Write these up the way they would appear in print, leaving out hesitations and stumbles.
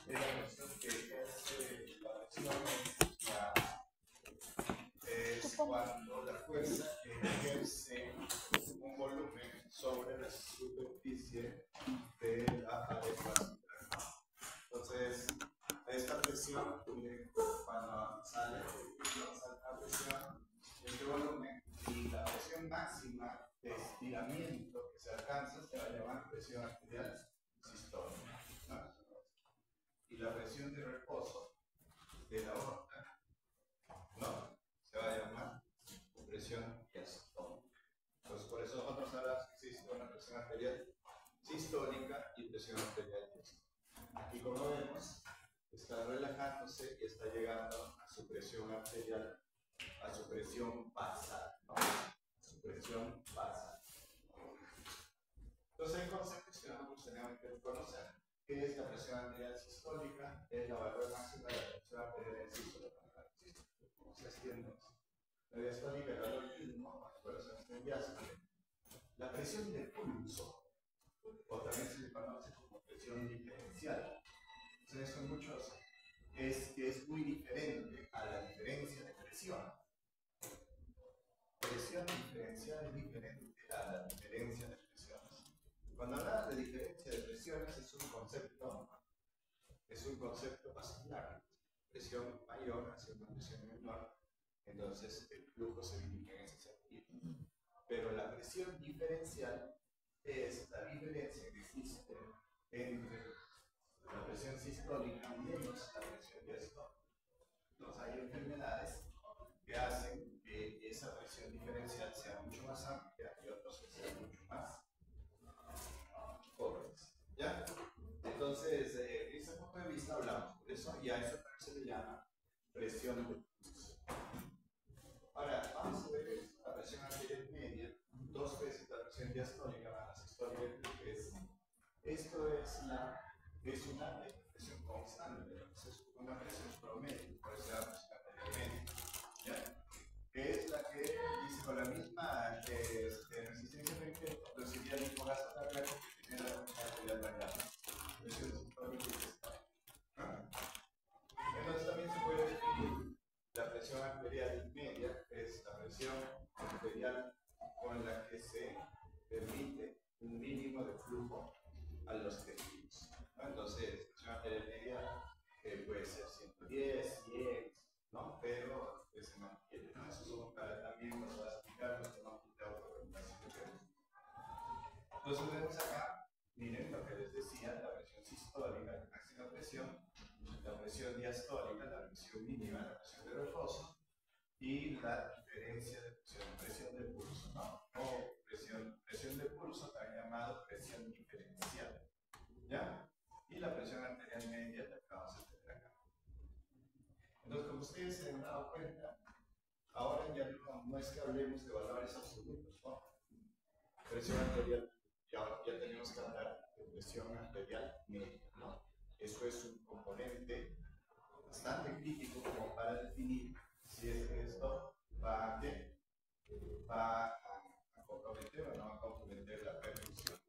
es la presión que es la presión es cuando la fuerza ejerce un volumen sobre la superficie de la pared vascular. Entonces, esta presión, cuando sale la presión, este volumen y la presión máxima de estiramiento que se alcanza se va a llamar presión arterial sistólica, ¿no? Y la presión de reposo de la aorta, ¿no? Se va a llamar presión diastólica. Entonces, por eso nosotros hablamos que existe una presión arterial sistólica y presión arterial diastólica. Aquí, como vemos, está relajándose y está llegando a su presión arterial, a su presión basal, ¿no? A su presión basal. Entonces, hay conceptos que nosotros tenemos que conocer. ¿Qué es la presión arterial sistólica? Es la valor máxima de la presión arterial sistólica. ¿Cómo se extiende? La diastólica es el valor mínimo, por eso es diástole. La presión de pulso, o también se le conoce como presión diferencial. Entonces, son muchos. Es muy diferente a la diferencia de presión. Presión diferencial es diferente a la diferencia de presiones. Cuando hablamos de diferencia de presiones es un concepto básico. Presión mayor hacia una presión menor, entonces el flujo se dirige en ese sentido. Pero la presión diferencial es la diferencia que existe entre la presión sistólica menos la presión diastólica. Entonces hay enfermedades que hacen que esa presión diferencial sea mucho más amplia y otros que sean mucho más pobres. ¿Ya? Entonces, desde ese punto de vista hablamos por eso, y a eso también se le llama presión de pulso. Ahora, vamos a ver la presión arterial media, 2 veces la presión diastólica más la sistólica, que es, esto es una presión constante, es una presión promedio, por eso se llama presión arterial media, ¿ya? Que es la que dice con la misma resistencia frente produciría el mismo gasto cardíaco que tiene la presión arterial variable. Presión sistólica y diastólica. Entonces también se puede definir la presión arterial media, es la presión arterial con la que se permite un mínimo de flujo a los tejidos, ¿no? Entonces, presión arterial media puede ser 110, 100, ¿no? Pero se mantiene, ¿no? Eso son para también nos va a explicar los temas de autorregulación que tenemos. Entonces vemos acá, miren lo que les decía, la presión sistólica, la máxima presión, la presión diastólica, la presión mínima, la presión de reposo, y la diferencia de presión de pulso, ¿no? O presión de pulso, también llamado presión diferencial, ¿ya? Y la presión arterial media la acabamos de tener acá. Entonces, como ustedes se han dado cuenta, ahora ya no es que hablemos de valores absolutos, ¿no? Presión arterial, ya tenemos que hablar de presión arterial media, ¿no? Eso es un componente bastante crítico como para definir si es que esto va a comprometer o no va a comprometer la perfusión.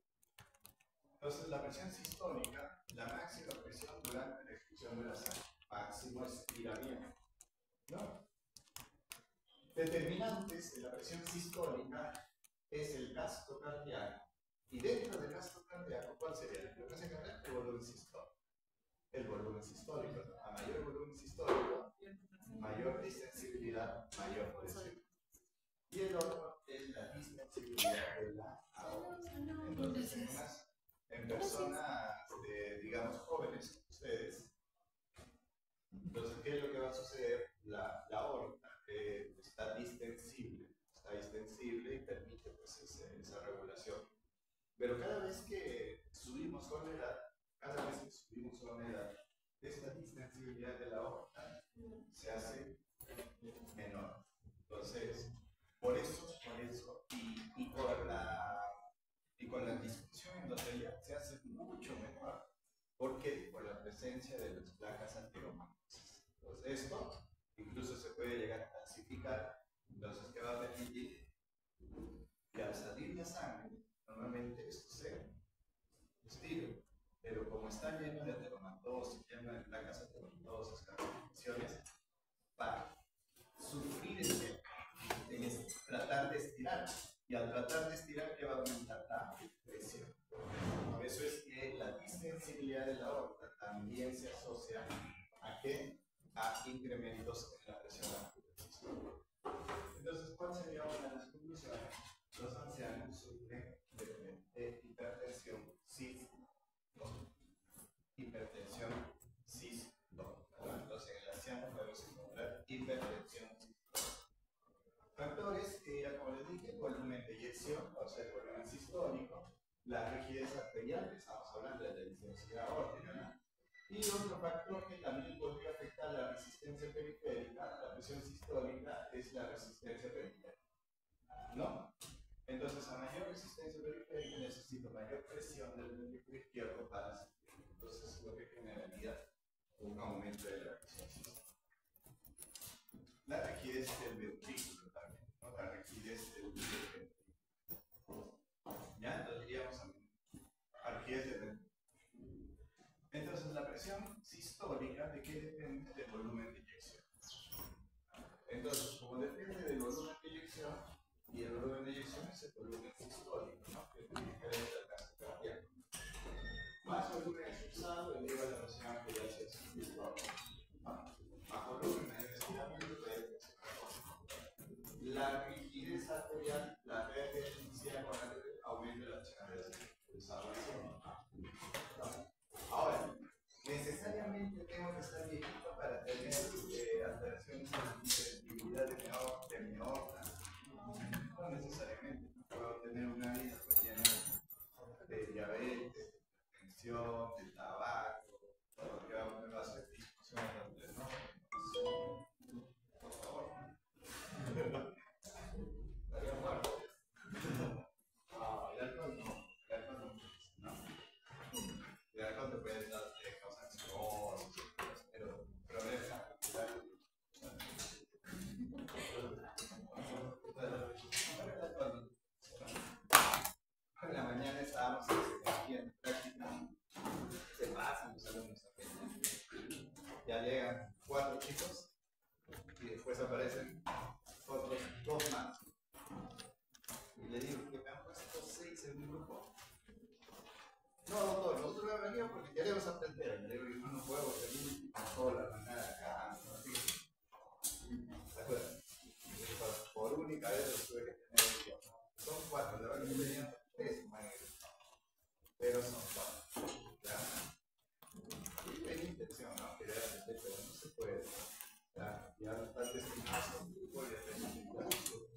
Entonces, la presión sistólica, la máxima presión durante la ejecución de la sangre, máximo estiramiento, ¿no? Determinantes de la presión sistólica es el gasto cardíaco. Y dentro del gasto cardíaco, ¿cuál sería la frecuencia cardíaca? El volumen sistólico. El volumen sistólico. A mayor volumen sistólico, mayor distensibilidad, mayor presión. Y el otro es la distensibilidad de la aorta. Entonces, en personas, digamos, jóvenes como ustedes, entonces, ¿qué es lo que va a suceder? La aorta está distensible y permite pues, esa regulación. Pero cada vez que subimos con la edad, esta distensibilidad de la aorta se hace menor. Entonces, por eso, y con la disfunción endotelial se hace mucho mejor. ¿Por qué? Por la presencia de las placas ateromagnéticas. Entonces, esto incluso se puede llegar a clasificar. Entonces, ¿qué va a permitir? Que al salir la sangre, normalmente esto se estira, pero como está lleno de ateromatosis, lleno de placas ateromatosas, calcificaciones, para sufrir es tratar de estirar. Y al tratar de estirar, ¿qué va a aumentar? La presión. Por eso es que la distensibilidad de la aorta también se asocia ¿a qué? A incrementos en la presión arterial. Entonces, ¿cuál sería una de las conclusiones? Los ancianos sufren de hipertensión cis-2. Hipertensión cis-2. Entonces, en el anciano podemos encontrar hipertensión cis-2. Factores, como les dije, volumen de eyección, o sea, el volumen sistólico, la rigidez arterial, que estamos hablando de la distensibilidad aórtica, ¿no? Y otro factor que también podría afectar la resistencia periférica, la presión sistólica, es la resistencia periférica, ¿no? Entonces, a mayor resistencia periférica necesito mayor presión del ventrículo izquierdo para sentir. Entonces, lo que generaría un aumento de la presión sistólica. La rigidez del ventrículo también, ¿no? La rigidez del ventrículo. ¿Ya? Entonces, diríamos a rigidez del ventrículo. Entonces, la presión sistólica, ¿de qué depende? Del volumen de eyección. Entonces, como depende del volumen de eyección, y el volumen de eyección es el volumen sistólico, ¿no? Que es diferente al caso cardíaco. Más volumen expulsado eleva la presión arterial sistólica, ¿no? Más volumen, mayor estiramiento, la rigidez arterial, la referencia con la aumento de la presión arterial. Ahora, necesariamente tengo que estar viejito para tener alteraciones en la sensibilidad de mi aorta. No necesariamente. Puedo tener una vida pues, llena de diabetes, de tensión, de tabaco, todo lo que me va a hacer discusión entre ¿no? Por favor. Estaría muerto. No, el alcohol no. El alcohol no. El alcohol te puede causar cirrosis, pero problemas articulares. En la mañana estábamos aquí en práctica, se pasan los alumnos también. Ya llegan 4 chicos y después aparecen otros 2 más. Y le digo que me han puesto 6 en mi grupo. No, doctor, nosotros hemos venido porque queremos aprender. Le digo, yo no puedo venir sola, mandar acá. ¿Se acuerdan? Por única vez los tuve que tener. Son 4, de verdad que tenían 3 maestros. Pero son 4. ¿Ya? Y hay intención, ¿no? Querer aprender, pero no se puede. ¿Ya? Ya no está destinado un grupo y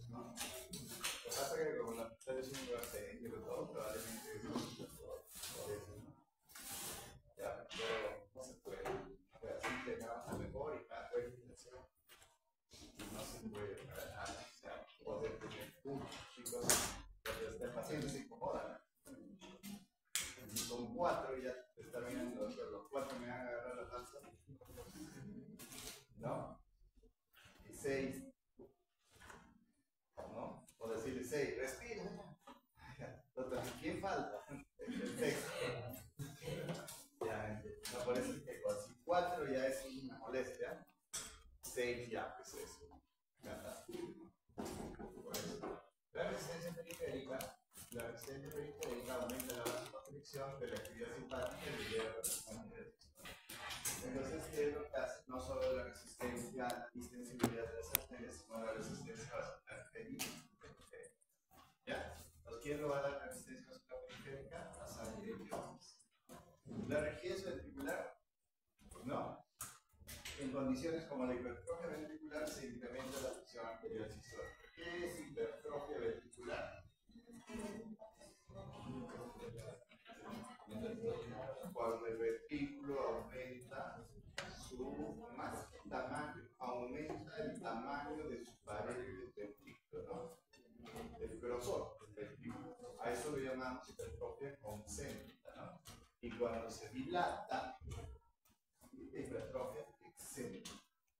¿no? Lo que pasa es que como la mitad es un lugar técnico y todo, probablemente es por eso, ¿no? Ya, pero no se puede. Así llegamos a mejor y cada cualificación. Y no se puede para nada. O sea, poder tener chicos, porque el paciente se incomoda. Si son 4 y ya te está mirando, pero los 4 me van a agarrar la panza. ¿No? Y 6. ¿No? O decirle 6, respira. Total, ¿quién falta? El 6. Ya, no, por eso es que si 4 ya es una molestia, 6 ya, pues eso. Ya está. Por eso. La resistencia periférica aumenta la vasoconstricción de la actividad simpática y libera la presión arterial. Entonces, ¿qué es lo que hace? No solo la resistencia, la distensibilidad de las arterias, sino la resistencia vascular periférica. ¿Ya? Entonces, ¿quién lo va a dar la resistencia vascular periférica? La sangre y la rigidez ventricular, ¿no? En condiciones como la hipertrofia ventricular se incrementa la presión arterial sistólica. ¿Qué es hipertrofia ventricular? Cuando el ventrículo aumenta su tamaño, aumenta el tamaño de su pared del ventrículo, ¿no? El grosor del ventrículo. A eso lo llamamos hipertrofia concéntrica, ¿no? Y cuando se dilata, hipertrofia excéntrica.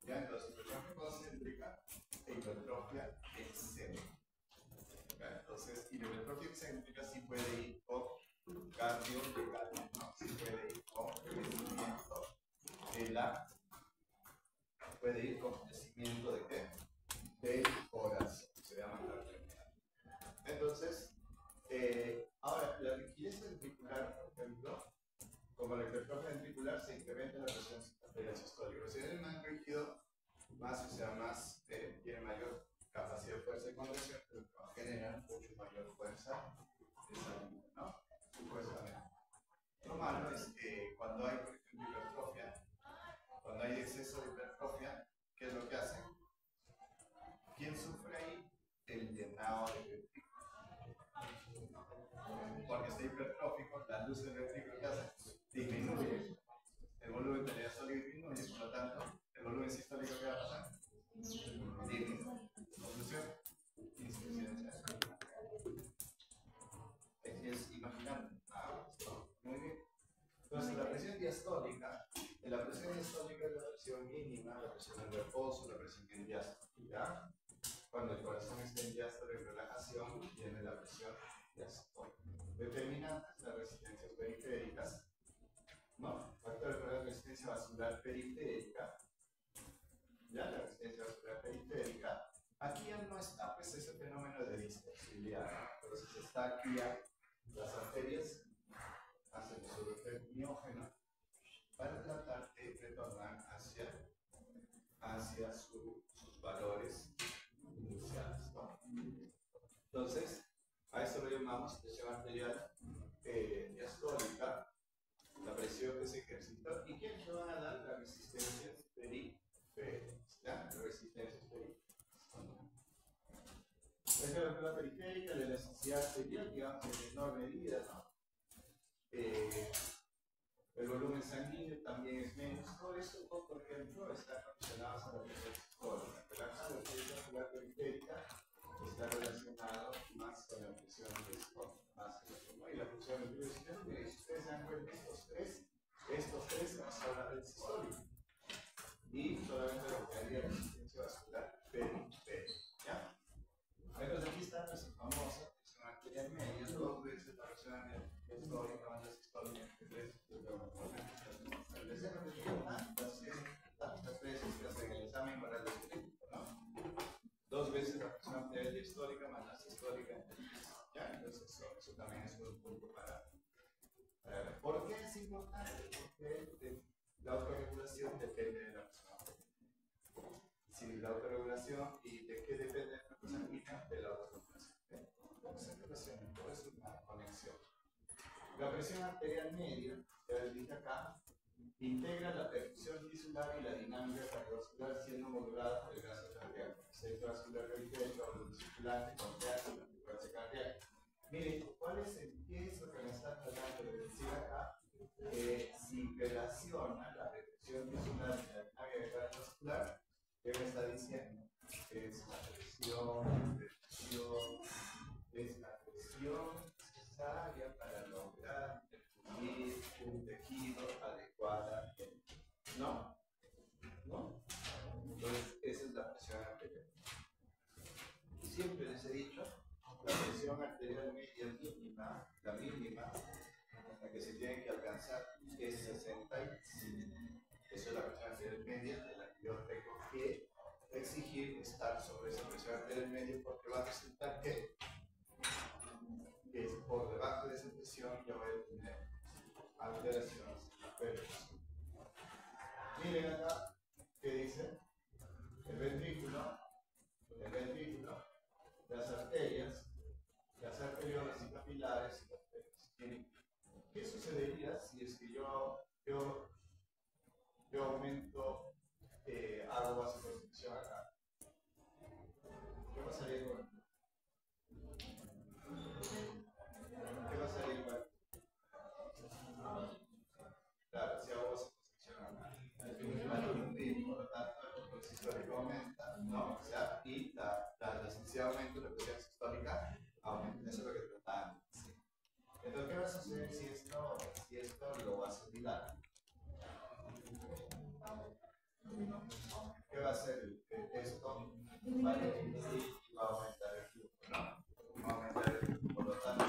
¿Ya? Entonces, hipertrofia concéntrica e hipertrofia excéntrica. ¿Ya? Entonces, y la hipertrofia excéntrica sí puede ir con cardio, ¿no? Sí puede ir con la puede ir con crecimiento de qué? Del corazón, se llama la enfermedad. Entonces, ahora, la rigidez ventricular, por ejemplo, como la hipertrofia ventricular, se incrementa la presión arterial sistólica. Si es más rígido, más, o sea, más, tiene mayor capacidad de fuerza de contracción, pero va a generar mucho mayor fuerza de salida, ¿no? Supuestamente. Lo malo es que cuando hay, por ejemplo, hipertrofia, cuando hay exceso de hipertrofia, ¿qué es lo que hace? ¿Quién sufre ahí? El llenado de ventrículo. Porque está hipertrófico, la luz del ventrículo, ¿qué hace? Disminuye. El volumen de la sistólica disminuye, por lo tanto, el volumen sistólico, ¿qué va a pasar? Disminuye. Conclusión, insuficiencia. Es imaginable. Muy bien. Entonces, la presión diastólica es la presión mínima, la presión en reposo, la presión en diástole. Cuando el corazón está en diástole en relajación, tiene la presión diastólica. Determinantes, las resistencias periféricas, ¿no? Factores de resistencia vascular periférica. Ya, la resistencia vascular periférica. Aquí ya no está, pues, ese fenómeno de distensibilidad, ¿no? Entonces, está aquí ya las arterias hacen su efecto miógeno para tratar de retornar hacia sus valores iniciales, ¿no? Entonces, a esto lo llamamos presión arterial diastólica, la presión que se ejercita. ¿Y quiénes le van a dar las resistencias periféricas? ¿Ya? Las resistencias periféricas. Esa es la periférica, la necesidad arterial, digamos, en menor medida, ¿no? El volumen sanguíneo también es menos. Todo eso, por ejemplo, está relacionado a la presión sistólica. La presión vascular periférica está relacionado más con la presión sistólica, más que la, y la presión sistólica. Si ustedes se dan cuenta, estos tres se van a hablar del sistólico. Y solamente lo que haría resistencia vascular periférica. ¿Ya? Entonces aquí está nuestra famosa presión arterial media, 2 veces la presión histórica más la sistólica, que tantas veces que hacen el examen oral de clínico, ¿no? 2 veces la presión arterial histórica más la sistólica. ¿Ya? Entonces eso también es un punto para ver. ¿Por qué es importante? Porque la autorregulación depende de la presión arterial. Si la autorregulación, ¿y de qué depende la presión sanguínea? De la autorregulación. Todo es una conexión. La presión arterial media, ya les dije acá, integra la perfusión tisular y la dinámica cardiovascular siendo modulada por el gasto cardíaco. Centro vascular periférico, volumen circulante, confianza, la frecuencia cardíaca. Miren, ¿qué es lo que me está tratando de decir acá? Si relaciona la perfusión tisular y la dinámica cardiovascular, ¿qué me está diciendo? Es la presión necesaria para lograr perfundir un tejido adecuadamente. ¿No? ¿No? Entonces, esa es la presión arterial. Siempre les he dicho, la presión arterial media mínima, la mínima, la que se tiene que alcanzar es 65. Eso es la presión arterial media de la que yo tengo que exigir estar sobre esa presión arterial media, porque va a resultar que por debajo de esa presión ya voy a tener alteraciones en la perfusión. Miren acá, ¿qué dice? El ventrículo, las arterias, las arteriolas y capilares y las venas. ¿Qué sucedería si es que yo aumento, hago vasoconstricción acá? ¿Qué pasaría con Claro, si hago vasoconstricción acá, y por lo tanto el volumen sistólico aumenta, ¿no? O sea, y la necesidad de aumento de la presión sistólica aumenta. Eso es lo que trataba de decir. Entonces, ¿qué va a suceder si esto lo vasodilar? ¿Qué va a hacer esto? Vale, y va a aumentar el flujo, ¿no? Va a aumentar el flujo, por lo tanto,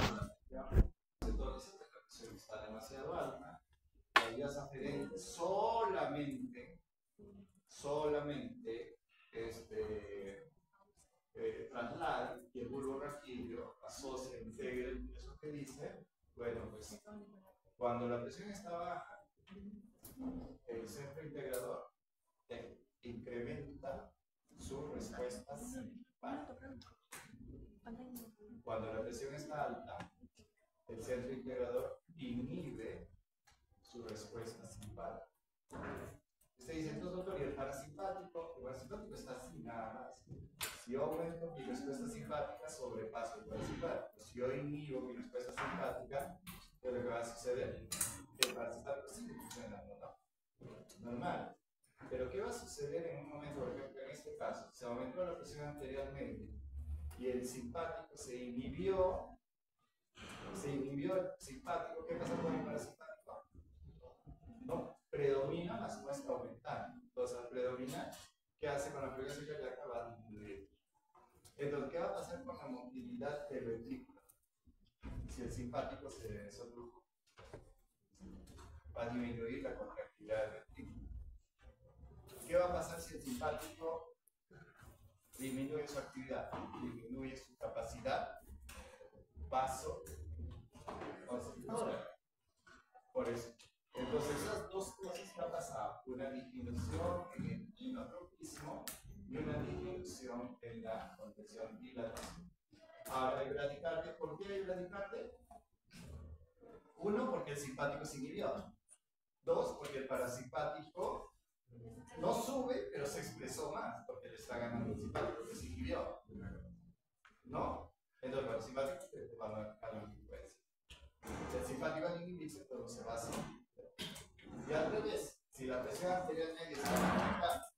la presión, entonces la presión está demasiado alta, la vía aferente solamente traslada y el bulbo raquídeo asocia, integra eso que dice. Bueno, pues cuando la presión está baja, el centro integrador incrementa su respuesta simpática. Cuando la presión está alta, el centro integrador inhibe su respuesta simpática. Usted dice, entonces, doctor, ¿y el parasimpático? El parasimpático está así, nada más. Si yo aumento mi respuesta simpática, sobrepaso el parasimpático. Si yo inhibo mi respuesta simpática, ¿qué es lo que va a suceder? El parasimpático sigue funcionando, ¿no? Normal. Pero ¿qué va a suceder en un momento, por ejemplo, en este caso? Se aumentó la presión anteriormente y el simpático se inhibió el simpático. ¿Qué pasa con el parasimpático? No predomina, más no está aumentando. Entonces, al predominar, ¿qué hace con la frecuencia cardíaca? Va a disminuir. Entonces, ¿qué va a pasar con la motilidad del ventrículo? Si el simpático se desodrujo, va a disminuir la contractilidad del ventrículo. ¿Qué va a pasar si el simpático disminuye su actividad? Disminuye su capacidad vasoconstrictora. Por eso. Entonces, esas dos cosas que han pasado, una disminución en el inotropismo y una disminución en la contención dilatación. Ahora, hay bradicardia. ¿Por qué hay bradicardia? Uno, porque el simpático se inhibió. Dos, porque el parasimpático no sube, pero se expresó más, porque le está ganando el simpático que se inhibió. ¿No? Entonces, el parasimpático va a la frecuencia. El simpático al inhibirse, pero se va así. Y al revés, si la presión arterial media está aumentada,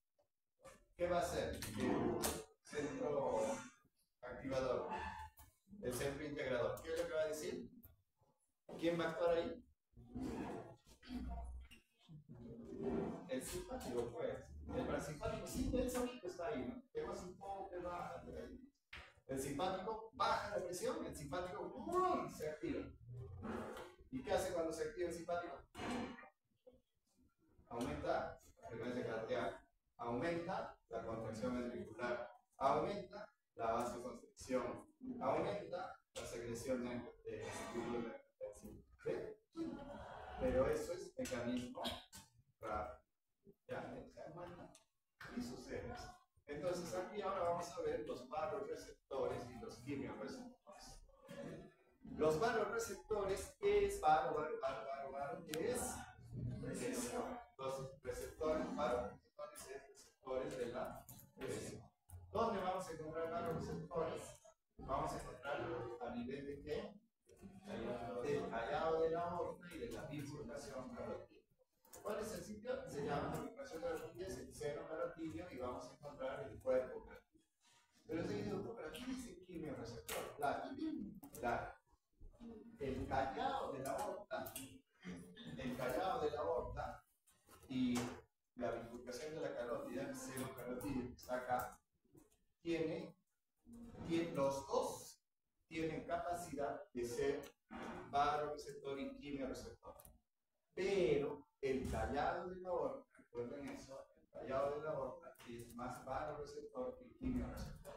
¿qué va a hacer? El centro activador, el centro integrador, ¿qué es lo que va a decir? ¿Quién va a actuar ahí? El simpático, pues. El parasimpático, sí, el simpático está ahí, ¿no? ¿Qué más un poco que baja? El simpático baja la presión, el simpático ¡bum!, se activa. ¿Y qué hace cuando se activa el simpático? Aumenta la frecuencia cardíaca, aumenta la contracción ventricular, aumenta la vasoconstricción, aumenta la secreción de líquido. Pero eso es mecanismo raro. ¿Ya? Y sucede eso. Entonces aquí ahora vamos a ver los varoreceptores y los quimioreceptores. Los varoreceptores, ¿qué es varo? ¿Qué es? Presión. Los receptores, varoreceptores es receptores de la presión. ¿Dónde vamos a encontrar varoreceptores? Vamos a encontrar a nivel de ¿qué? Del callado de la aorta y de la bifurcación carotídea. ¿Cuál es el sitio? Se llama bifurcación carotídea, es el seno carotídeo y vamos a encontrar el cuerpo carotídeo. Pero se dice, pero aquí dice quimioreceptor. El callado de la aorta y la bifurcación de la carótida, el seno carotídeo que está acá, los dos tienen capacidad de ser varoreceptor y quimioreceptor. Pero el callado de la aorta, recuerden eso, el callado de la aorta es más varoreceptor que quimioreceptor.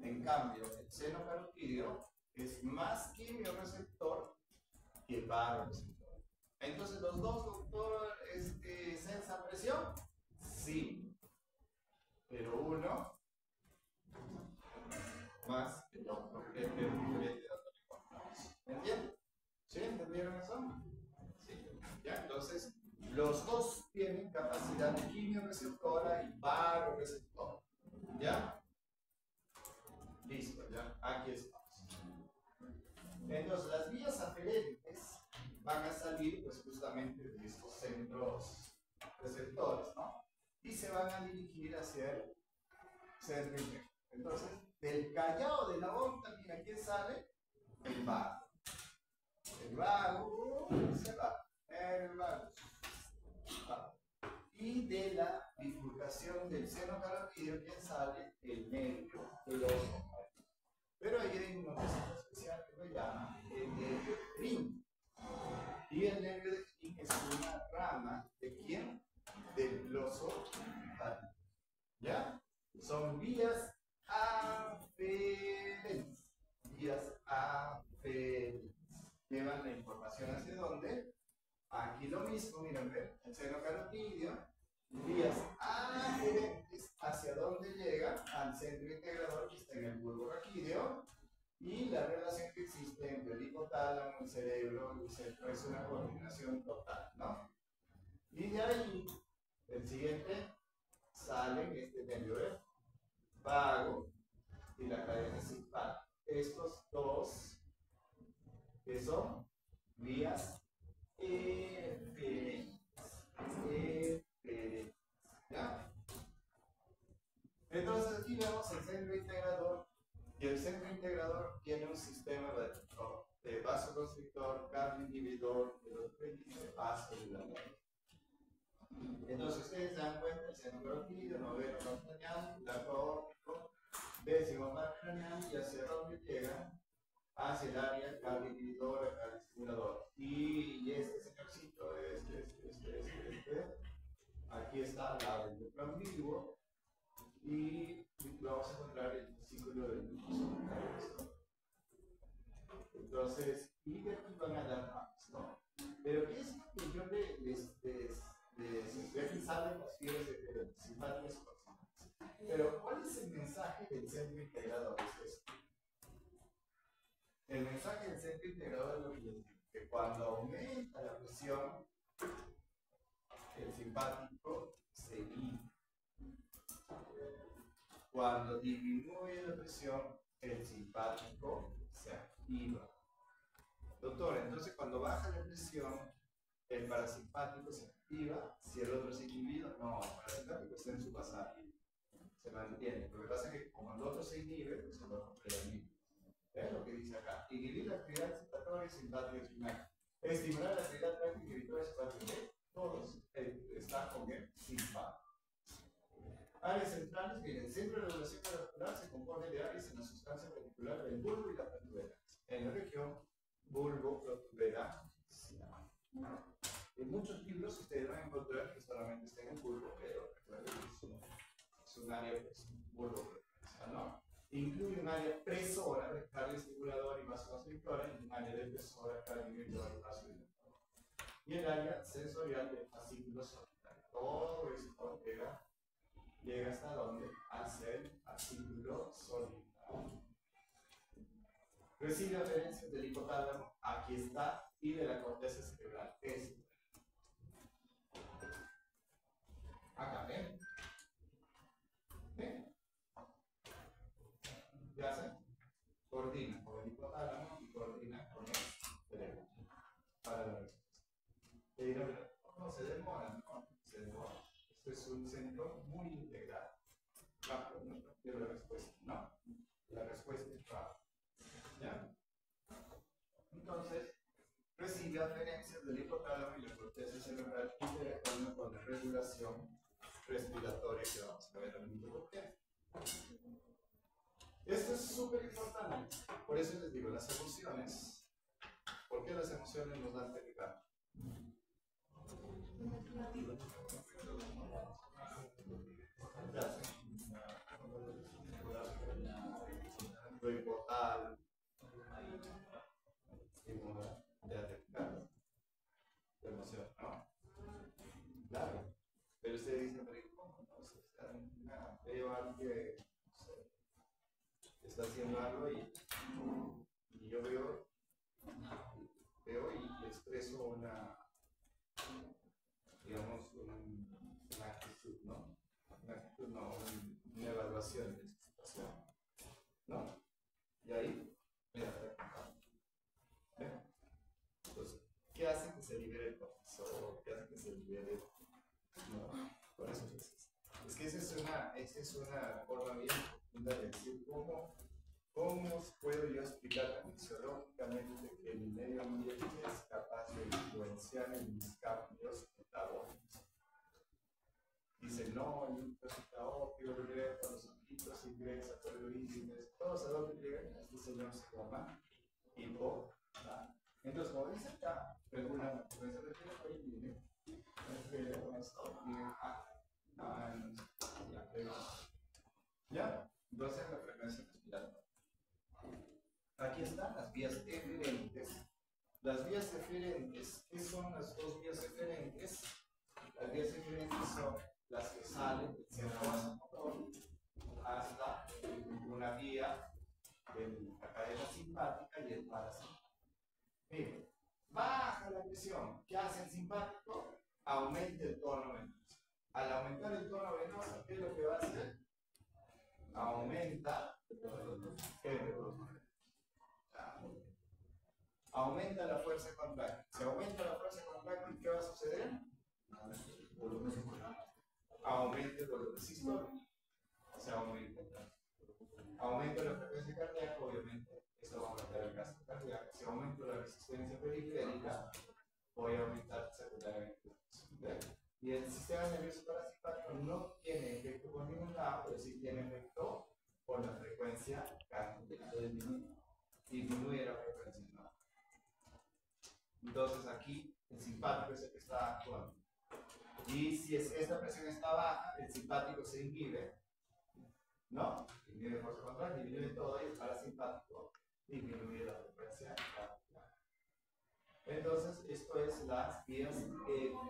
En cambio, el seno carotídeo es más quimioreceptor que varoreceptor. Entonces, ¿los dos, doctor, sensa presión? Sí. Pero uno más que el otro, que es diferente de otro que encontramos. ¿Entienden? ¿Sí? ¿Entendieron eso? Sí. ¿Ya? Entonces, los dos tienen capacidad de quimioreceptora y varoreceptora. ¿Ya? Listo, ya. Aquí estamos. Entonces, las vías aferentes van a salir, pues, justamente de estos centros receptores, ¿no? Y se van a dirigir hacia el centro integrador. Entonces, del callado de la aorta, mira, ¿quién sale? El vago. El vago se va. El vago. Y de la bifurcación del seno carotídeo, ¿quién sale? El nervio del ojo. Pero ahí hay un nombre especial que lo llama el nervio de Green. Y el nervio de Green es una rama de quién? Del gloso linfático. ¿Ya? Son vías aferentes. Vías aferentes. Llevan la información hacia dónde. Aquí lo mismo, miren, ver, el seno carotidio, vías aferentes hacia dónde llega al centro integrador que está en el bulbo raquídeo, y la relación que existe entre el hipotálamo, el cerebro y el centro es una coordinación total, ¿no? Y de ahí, el siguiente, salen este nervio vago y la cadena simpática. Estos dos que son vías eferentes. ¿Ya? Entonces aquí vemos el centro integrador, y el centro integrador tiene un sistema de vasoconstrictor, cambio inhibidor, de vasodilatador. Entonces ustedes se dan cuenta, el seno carotidio, noveno par craneal, largo aórtico, décimo par craneal, y hacia dónde llega, hacia el área cambio inhibidor, cambio estimulador. Y este señorcito, aquí está al lado del plan vivo, y vamos a encontrar el fascículo del glucoso. Entonces, y de aquí van a dar más, ¿no? Pero ¿qué es lo que yo de aquí salen las fibras de simpáticas? Pero ¿cuál es el mensaje del centro integrador? Es esto. El mensaje del centro integrador es lo que les digo, que cuando aumenta la presión, el simpático se inhibe. Cuando disminuye la presión, el simpático se activa. Doctor, entonces cuando baja la presión, el parasimpático se activa. Si el otro es inhibido, no, el parasimpático está en su pasaje, se mantiene. Lo que pasa es que como el otro se inhibe, pues el otro predomina. ¿Ves lo que dice acá? Inhibir la actividad excitatoria y simpática espinal. Estimular la actividad práctica inhibitoria simpática. Todos están con el simpático. Áreas centrales, miren, el centro de regulación cardiovascular se compone de áreas en la sustancia particular del bulbo y la protuberancia. En la región bulbo-protuberancial. En muchos libros ustedes van a encontrar que solamente está en el bulbo, pero recuerden que es un área bulbo-protuberancial, ¿no? Incluye un área presora, cardio-estimulador y vasoconstrictora, y un área depresora, cardio-inhibidor y vasodilatador. Y el área sensorial del fascículo solitario. Todo esto llega hasta donde? Hacia el fascículo solitario. Recibe aferencias del hipotálamo, aquí está, y de la corteza cerebral. Acá, ¿ven? ¿Ven? ¿Ya hacen? Coordina con el hipotálamo y coordina con el cerebro para la respuesta. Te dirán, no, se demora, no, se demora. Esto es un centro muy integrado. Rápido, no quiero la respuesta, no. La respuesta es rápida. ¿Ya? Entonces, recibe aferencias del hipotálamo y la corteza cerebral interactuando con la regulación respiratoria, que vamos a ver al mismo por qué. Esto es súper importante. Por eso les digo, las emociones. ¿Por qué las emociones nos dan taquicardia? Lo importante. De emoción, ¿no? Claro. Pero usted dice, pero ¿cómo? No, veo a alguien que está haciendo algo y yo veo y expreso una, digamos, una actitud, ¿no? Una actitud, no, una evaluación de esta situación, ¿no? Y ahí, mira, entonces, ¿qué hace que se libere el cortisol? ¿Qué hace que se libere? No, por eso es que esa es una forma bien profunda de decir cómo puedo yo explicar fisiológicamente que el medio ambiente es capaz de influenciar en mis cambios metabólicos. Dicen, no, el intoxicador, directo, los ojitos, ingresa, índices, todos a dónde llegan, este señor se llama hipotálamo. Entonces, como dice acá, regula la frecuencia respiratoria y venosa. ¿Ya? Entonces la frecuencia respiratoria. Aquí están las vías eferentes. Las vías eferentes, ¿qué son las dos vías eferentes? Las vías eferentes son las que salen del centro vasomotor hasta una vía de la cadena simpática y el parasimpático. Miren, baja la presión. ¿Qué hace el simpático? Aumenta el tono venoso. Al aumentar el tono venoso, ¿qué es lo que va a hacer? Aumenta aumenta la fuerza contráctil. Si aumenta la fuerza contráctil, ¿qué va a suceder? Aumenta el volumen sistólico. Se aumenta la frecuencia cardíaca, obviamente, eso va a aumentar el gasto cardíaco. Si aumento la resistencia periférica, voy a aumentar secundariamente. Y el sistema nervioso parasimpático no tiene efecto por ningún lado, pero sí tiene efecto por la frecuencia cardíaca. Disminuye la frecuencia, ¿no? Entonces aquí el simpático es el que está actuando. Y si esta presión está baja, el simpático se inhibe, ¿no? Disminuye fuerza contractil, disminuye todo, y el parasimpático disminuye la frecuencia cardíaca. Entonces, esto es las vías eferentes.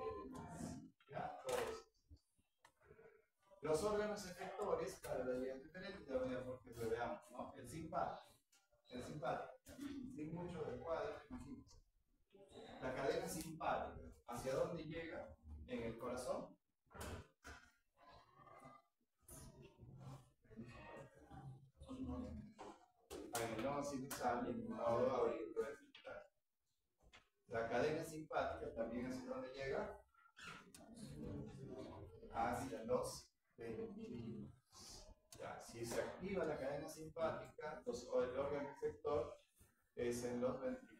¿Ya? Todos. Los órganos efectores para las vías diferentes, ya voy a porque lo veamos, ¿no? El simpático, sin mucho del cuadro, imagínense. La cadena simpática, ¿hacia dónde llega? En el corazón. En el nodo sinusal y en el nodo auriculoventricular. La cadena simpática también hacia dónde llega? Hacia los ventrículos. Ya, si se activa la cadena simpática, el órgano efector es en los ventrículos,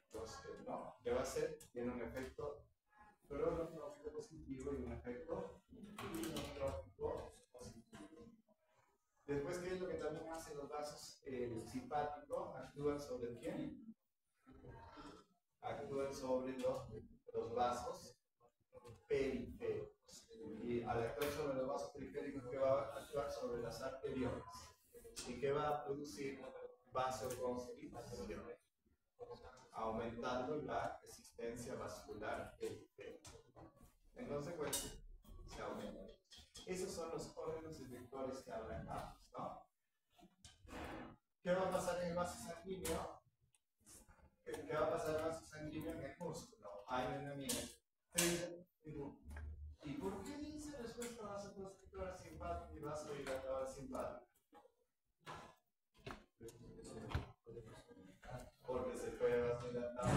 ¿no? ¿Qué va a hacer? Tiene un efecto cronotrópico positivo y un efecto inotrópico positivo. Después, ¿qué es lo que también hacen los vasos simpáticos? Actúan sobre quién? Actúan sobre los vasos periféricos. Y al actuar sobre los vasos periféricos, ¿qué va a actuar? Sobre las arteriolas. ¿Y qué va a producir? Vasoconstricción, aumentando la resistencia vascular periférica. En consecuencia, se aumenta. Esos son los órganos efectores que hablamos, ¿no? ¿Qué va a pasar en el vaso sanguíneo? ¿Qué va a pasar en el vaso sanguíneo en el músculo? Hay una mina. ¿Y por qué dice respuesta vasoconstrictora simpática y vasodilatadora simpática? Porque se puede vasodilatar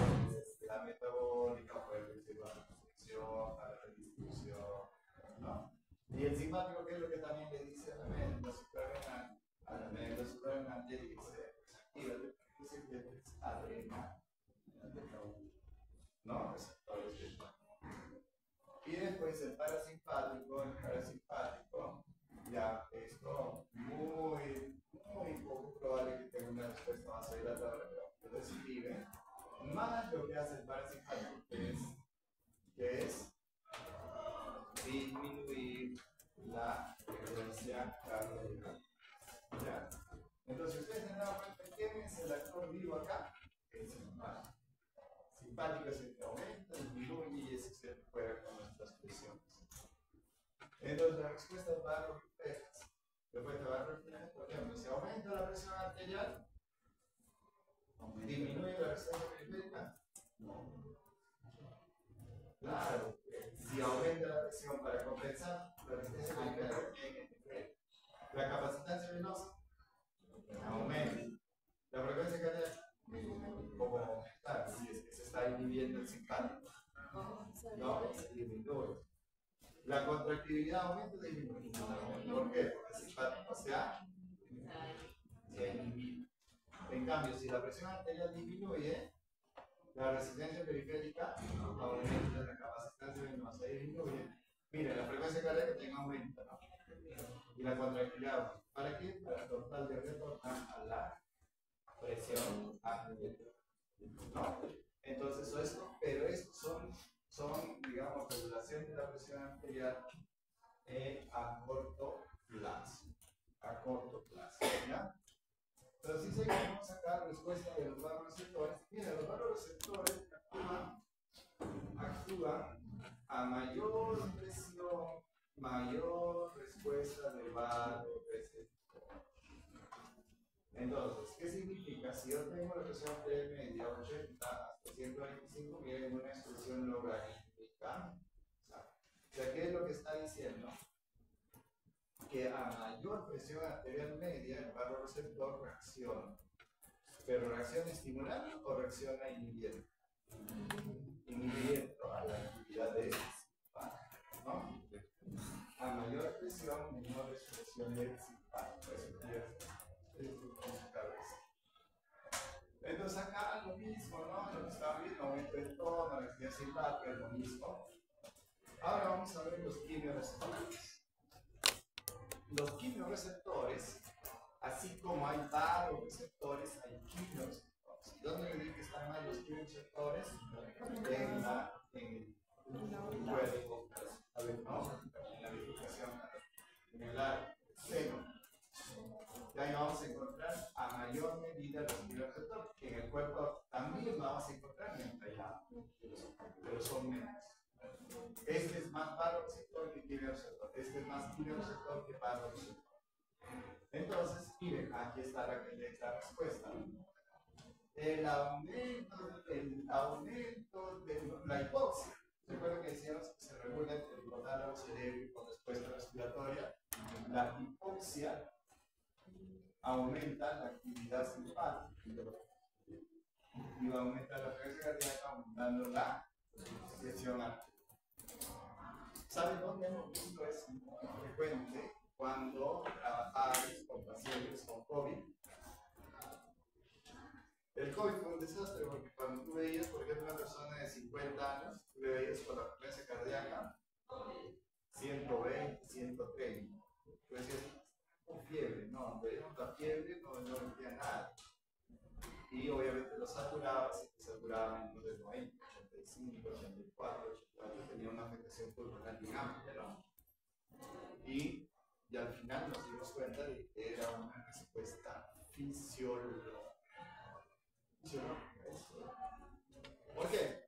la metabólica, puede reducir la restricción, a la redistribución, ¿no? Y el simpático, ¿qué es lo que también le dice a la médula suprarrenal? A la médula suprarrenal le dice, activa el adrenal, ¿no? Receptores de. Y después el parasimpático, ya esto muy poco probable que tenga una respuesta vasodilatadora, pero desinhibe. Más lo que hace el parasimpático, que es disminuir la frecuencia cardíaca. ¿Ya? Entonces, ustedes se han dado cuenta de quién es el actor vivo acá. El simpático. Simpático es el que aumenta, disminuye y es el que juega con nuestras presiones. Entonces, la respuesta es barro reflejas. Después de barro reflejas, por ejemplo, si aumenta la presión arterial, disminuye la resistencia periférica. No. Claro, si aumenta la presión para compensar la resistencia periférica, la capacitancia venosa aumenta. La frecuencia cardíaca, ¿cómo aumentar? Si es que se está inhibiendo el simpático. No, se disminuye. La contractibilidad aumenta o disminuye. ¿Por qué? Porque el simpático se ha inhibido. En cambio, si la presión arterial disminuye, la resistencia periférica aumenta, la capacitancia venosa disminuye. Miren, la frecuencia cardíaca también aumenta, ¿no? Y la contractilidad, ¿para qué? Para tratar de retornar a la presión arterial, ¿no? Entonces, pero estos son, digamos, regulación de la presión arterial a corto plazo, a corto plazo, ¿ya? Entonces, si seguimos sacar respuesta de los varoreceptores, mira, los varoreceptores actúan a mayor presión, mayor respuesta del varoreceptor. Entonces, ¿qué significa? Si yo tengo la presión arterial media 80 hasta 125, miren una expresión logarítmica. O sea, ¿qué es lo que está diciendo? Que a mayor presión arterial media, el varoreceptor reacciona. ¿Pero reacciona estimulando o reacciona inhibiendo? Inhibiendo a la actividad de simpático, ¿no? A mayor presión, menor expresión del simpático. Entonces acá lo mismo, ¿no? Lo que estaba viendo, aumento del tono, la actividad simpática es lo mismo. Ahora vamos a ver los quimioreceptores. Los quimioreceptores, así como hay varoreceptores, hay quimioreceptores. ¿Y dónde me dije que están más los quimioreceptores? En el cuerpo, ¿no? En la bifurcación, en el seno. Y ahí vamos a encontrar a mayor medida los quimioreceptores, que en el cuerpo también vamos a encontrar mientras ya, pero son menos. Este es más varoreceptor que quimioreceptor, este es más quimioreceptor que varoreceptor. Entonces, miren, aquí está la respuesta. El aumento de la hipoxia. Recuerden que decíamos que se regula el hipotálamo cerebro con respuesta respiratoria. La hipoxia aumenta la actividad simpática y va a aumentar la frecuencia cardíaca aumentando la presión arterial. ¿Saben dónde hemos visto eso? Frecuente cuando trabajamos con pacientes con COVID. El COVID fue un desastre porque cuando tú veías, por ejemplo, una persona de 50 años, tú le veías con la frecuencia cardíaca 120, 130. Tú decías, con fiebre, no, veíamos la fiebre, no sentía nada. Y obviamente lo saturabas y te saturaban en los 90, 85, 84, 84, tenía una afectación pulmonar bien amplia, ¿no? Y al final nos dimos cuenta de que era una respuesta fisiológica. ¿Por qué?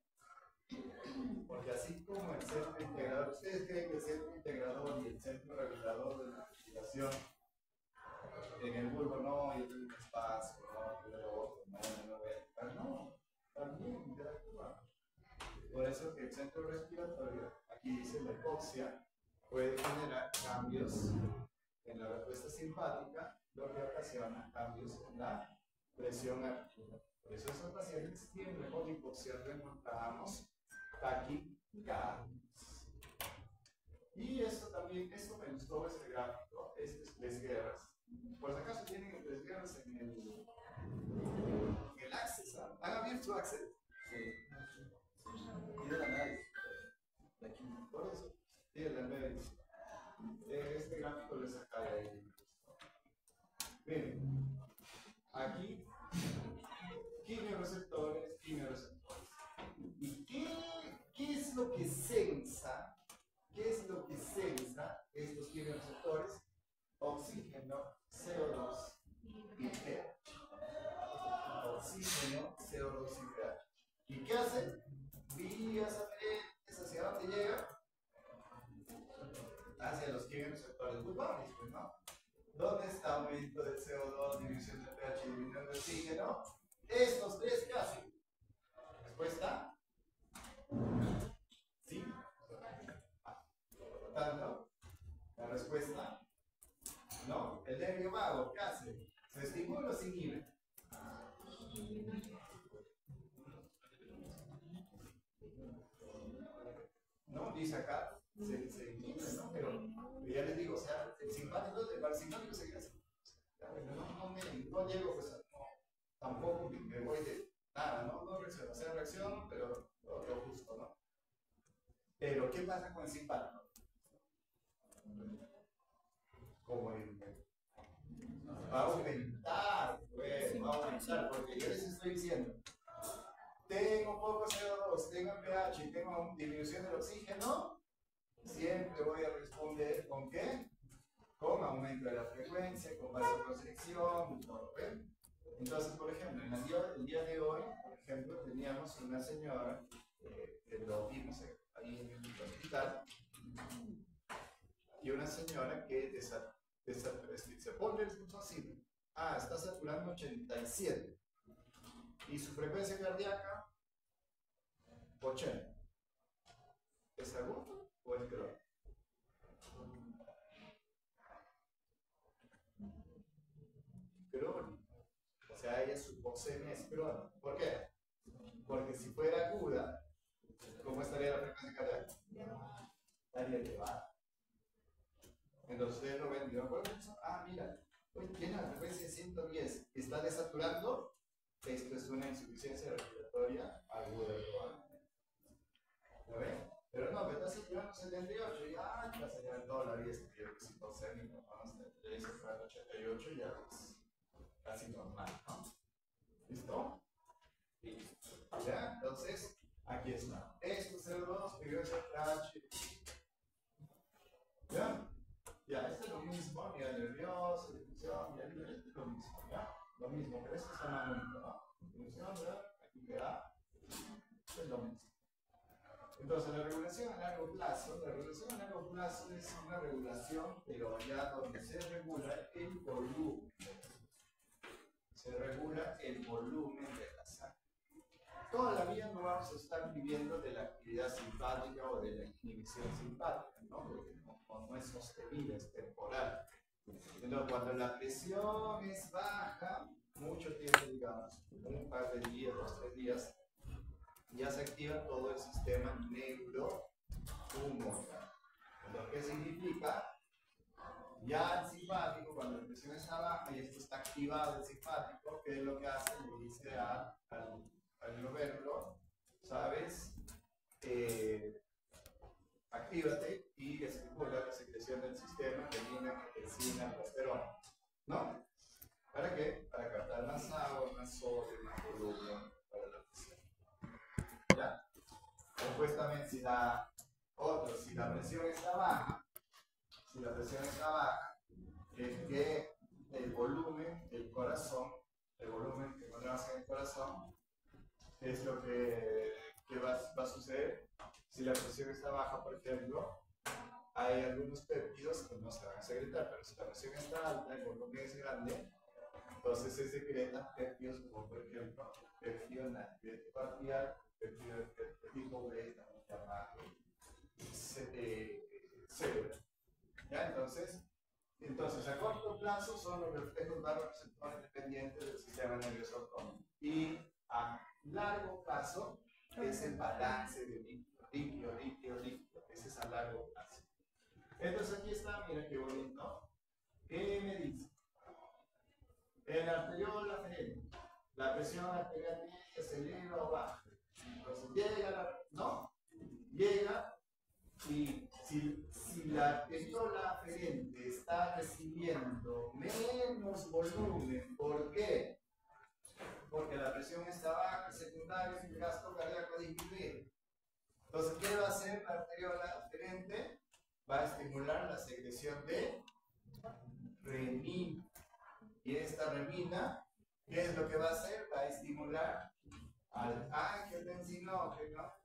Porque así como el centro integrador, ¿ustedes creen que el centro integrador y el centro regulador de la respiración en el bulbo no, yo tengo un espacio, no, yo lo otro, no voy a tocar, no, también interactúan. Por eso que el centro respiratorio, aquí dice la hipoxia, puede generar cambios en la respuesta simpática, lo que ocasiona cambios en la presión arterial. Por eso esos pacientes siempre con hipoxia remontamos taquicardias. Y esto también, esto me gustó este gráfico, este es tres guerras. Por si acaso tienen tres guerras en el Access, ¿ah? ¿Han abierto Access? Sí. Y el análisis. Aquí, por eso, y el análisis. Este gráfico lo saca de ahí. Miren, aquí, quimioreceptores. ¿Y qué es lo que sensa? ¿Qué es lo que sensa estos quimioreceptores? Oxígeno, CO2 y pH. Oxígeno, CO2 y pH. ¿Y qué hacen? Vías aferentes, ¿hacia dónde llega? Hacia los quimioreceptores bulbares, pues, ¿no? ¿Dónde está aumento del CO2, disminución del pH y disminución del oxígeno? Estos tres, ¿qué hacen? ¿Respuesta? Sí. Por lo tanto, la respuesta, no. El nervio vago, ¿qué hace? ¿Se estimula o se inhibe? No, dice acá, se inhibe, ¿no? Pero ya les digo, o sea, el parasimpático se queda así. No llego, pues, no, tampoco me voy de nada, ¿no? No reacciono, o sea, reacciono, pero lo justo, ¿no? Pero, ¿qué pasa con el simpático? Como va a aumentar, pues, va a aumentar, porque yo les estoy diciendo, tengo poco CO2, tengo pH y tengo disminución del oxígeno, siempre voy a responder con ¿qué? con aumento de la frecuencia, con vasoconstricción y todo, ¿ven? Entonces, por ejemplo, el día de hoy, por ejemplo, teníamos una señora que lo vimos ahí en el hospital, y una señora que se pone el pulso así, está saturando 87, y su frecuencia cardíaca 80. ¿Es agudo o es crónico? Crónico. O sea, ella su posee es crónico. ¿Por qué? Porque si fuera aguda, ¿cómo estaría la frecuencia cardíaca? Estaría elevada. Entonces ustedes lo ven, yo puedo pensar, mira, hoy tiene la frecuencia de 110, está desaturando, esto es una insuficiencia respiratoria aguda. ¿Lo ven? Pero no, me está saturando 78 y la señora toda la vida se quiere que si posee mi papá, le dice que 88 ya es casi normal, ¿no? ¿Listo? Listo. ¿Ya? Entonces, aquí está. Esto es CO2, pH. ¿Ya? Ya, esto es lo mismo, nivel nervioso, difusión, ya, esto es lo mismo, ¿ya? Lo mismo, pero esto es anamónico, ¿no? Difusión, ¿verdad? Aquí queda. Esto es lo mismo. Entonces, la regulación a largo plazo es una regulación, pero ya donde se regula el volumen. Se regula el volumen de la sangre. Toda la vida no vamos a estar viviendo de la actividad simpática o de la inhibición simpática, ¿no? Porque no es sostenible, es temporal. Entonces, cuando la presión es baja, mucho tiempo, digamos, un par de días, 2, 3 días, ya se activa todo el sistema neurohumoral. Lo que significa, ya el simpático, cuando la presión está baja y esto está activado el simpático, ¿qué es lo que hace? Le dice al globérculo, ¿sabes? Actívate y estimula la secreción del sistema renina, angiotensina, aldosterona, ¿no? ¿Para qué? Para captar más agua, más sodio, más volumen para la presión. ¿Ya? Supuestamente si la presión está baja, es que el volumen del corazón, el volumen que encontramos en el corazón, es lo que va a suceder. Si la presión está baja, por ejemplo, hay algunos péptidos que no se van a secretar, pero si la presión está alta, el volumen es grande, entonces se secretan péptidos como, por ejemplo, péptido natriurético arterial, péptido de tipo B, también llamado célula. ¿Ya? Entonces, a corto plazo son los reflejos vasoreceptores dependientes del sistema nervioso autónomo. Y a largo plazo es el balance de líquido. Ese es a largo plazo. Entonces aquí está, mira qué bonito. ¿Qué me dice? En la arteriola aferente, la presión arterial media se eleva o baja. Entonces llega y si la arteriola aferente está recibiendo menos volumen, ¿por qué? Porque la presión está baja, secundario, el gasto cardíaco disminuye. Entonces, ¿qué va a hacer la arteriola aferente? Va a estimular la secreción de renina. Y esta renina, ¿qué es lo que va a hacer? Va a estimular al angiotensinógeno,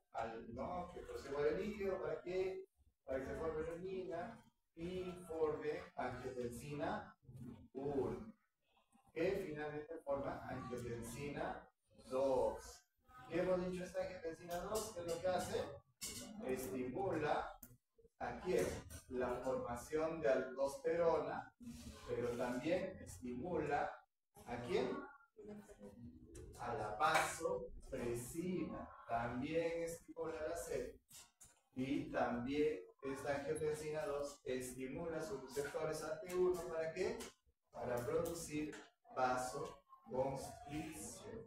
que procede el líquido, ¿para qué? Para que se forme renina y forme angiotensina 1, que finalmente forma angiotensina 2. ¿Qué hemos dicho esta angiotensina 2? ¿Qué es lo que hace? Estimula aquí la formación de aldosterona, pero también estimula ¿a quién? A la vasopresina, también estimula la sed y también esta angiotensina 2 estimula sus receptores AT1, ¿para qué? Para producir vasoconstricción.